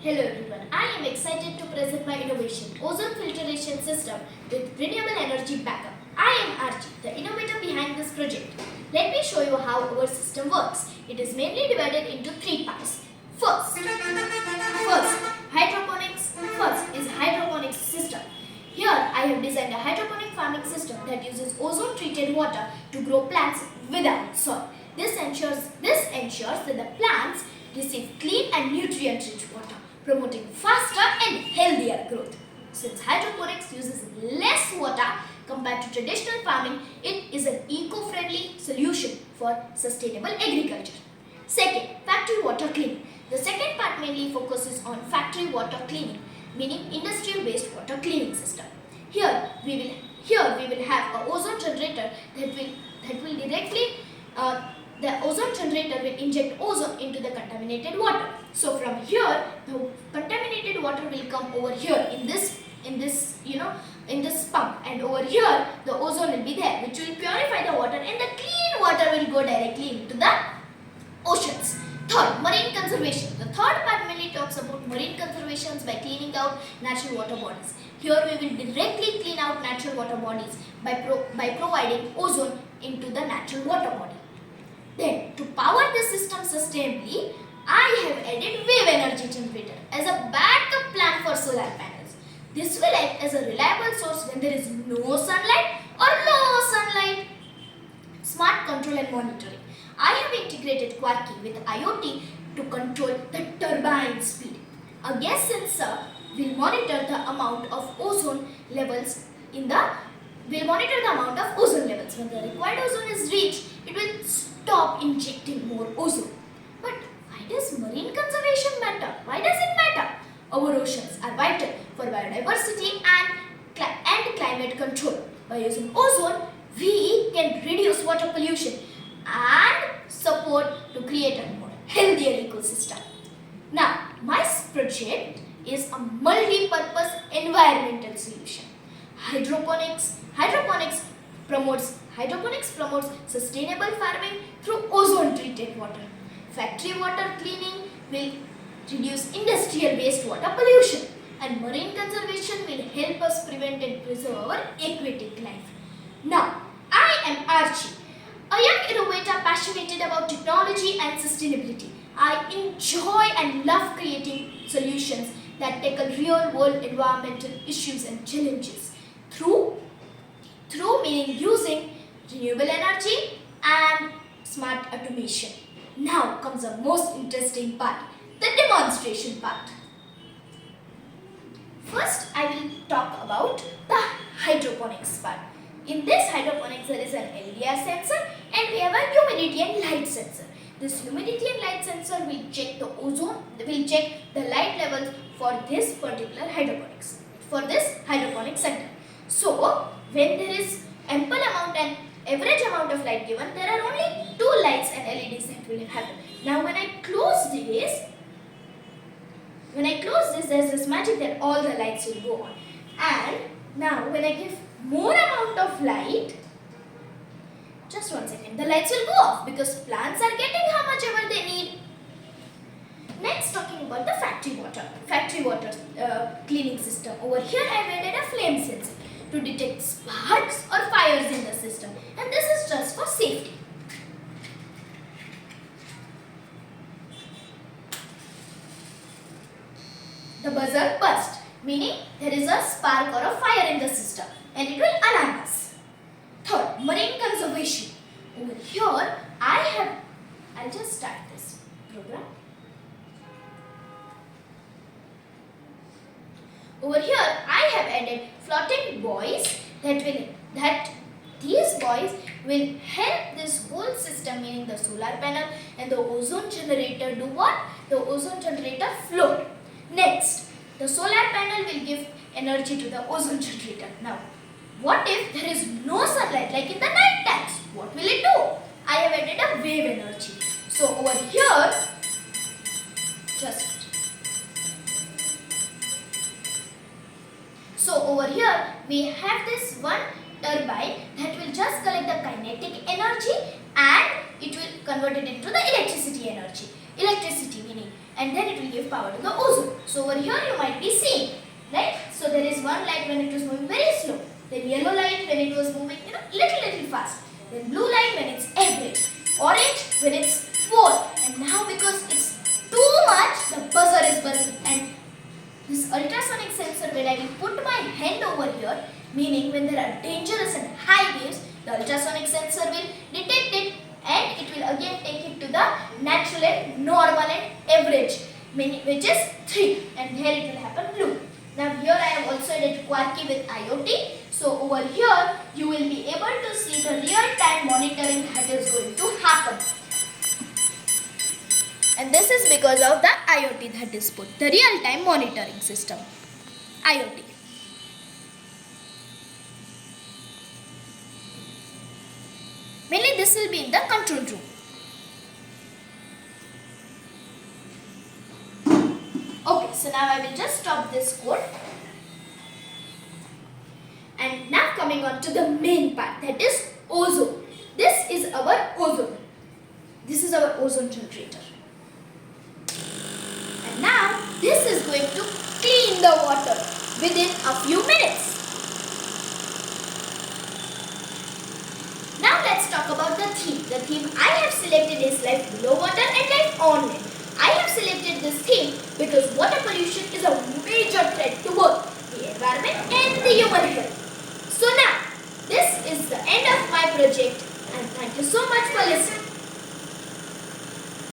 Hello everyone, I am excited to present my innovation, Ozone Filtration System with renewable energy backup. I am Archi, the innovator behind this project. Let me show you how our system works. It is mainly divided into three parts. First is hydroponics system. Here I have designed a hydroponic farming system that uses ozone treated water to grow plants without soil. This ensures that the plants receive clean and nutrient-rich water, promoting faster and healthier growth. Since hydroponics uses less water compared to traditional farming, it is an eco-friendly solution for sustainable agriculture. Second, factory water cleaning. The second part mainly focuses on factory water cleaning, meaning industrial wastewater cleaning system. Here we will have an ozone generator the ozone generator will inject ozone into the contaminated water. So from here, the contaminated water will come over here in this pump, and over here the ozone will be there, which will purify the water, and the clean water will go directly into the oceans. Third, marine conservation. The third part mainly talks about marine conservation by cleaning out natural water bodies. Here we will directly clean out natural water bodies by providing ozone into the natural water body. Then, to power the system sustainably, I have added wave energy generator as a backup plan for solar panels. This will act as a reliable source when there is no sunlight or low sunlight. Smart control and monitoring. I have integrated Quarky with IoT to control the turbine speed. A gas sensor will monitor the amount of ozone levels When the required ozone is reached, it will stop injecting more ozone. But why does marine conservation matter? Why does it matter? Our oceans are vital for biodiversity and climate control. By using ozone, we can reduce water pollution and support to create a more healthier ecosystem. Now, my project is a multi-purpose environmental solution. Hydroponics promotes sustainable farming through ozone treated water. Factory water cleaning will reduce industrial wastewater pollution, and marine conservation will help us prevent and preserve our aquatic life. Now, I am Archi, a young innovator passionate about technology and sustainability. I enjoy and love creating solutions that tackle real-world environmental issues and challenges through meaning using renewable energy and smart automation. Now comes the most interesting part, the demonstration part. First, I will talk about the hydroponics part. In this hydroponics, there is an LDR sensor and we have a humidity and light sensor. This humidity and light sensor will check the light levels for this particular hydroponic center. So, when there is ample amount and average amount of light given, there are only two lights and LEDs that will happen. Now, when I close this, there is this magic that all the lights will go on. And now, when I give more amount of light, just 1 second, the lights will go off because plants are getting how much ever they need. Next, talking about the factory water cleaning system. Over here, I have added a flame sensor to detect sparks or fires in the system, and this is just for safety. The buzzer burst, meaning there is a spark or a fire in the system, and it will alarm us. Third, marine conservation. Over here, I'll just start this program. Over here, I have added floating buoys these buoys will help this whole system, meaning the solar panel and the ozone generator, do what? The ozone generator float. Next, the solar panel will give energy to the ozone generator. Now, what if there is no sunlight, like in the night times? What will it do? I have added a wave energy. So over here, we have this one turbine that will just collect the kinetic energy and it will convert it into the electricity energy. Electricity meaning and then it will give power to the ozone. So over here you might be seeing, right? So there is one light when it was moving very slow, then yellow light when it was moving little fast, then blue light when it's average, orange when it's 4, and now because it's too much, the buzzer is buzzing. And this ultrasonic sensor, when I will put my hand over here, meaning when there are dangerous and high waves, the ultrasonic sensor will detect it and it will again take it to the natural and normal and average, which is 3, and here it will happen blue. Now here I have also added Quirky with IoT. So over here you will be able to see the real-time monitoring that is going to happen. And this is because of the IoT that is put, the real-time monitoring system, IoT. Mainly this will be in the control room. Okay, so now I will just stop this code. And now coming on to the main part, that is ozone. This is our ozone. This is our ozone generator. And now this is going to clean the water within a few minutes. Now let's talk about the theme. The theme I have selected is life below water and life on land. I have selected this theme because water pollution is a major threat to both the environment and the human health. So now, this is the end of my project and thank you so much for listening.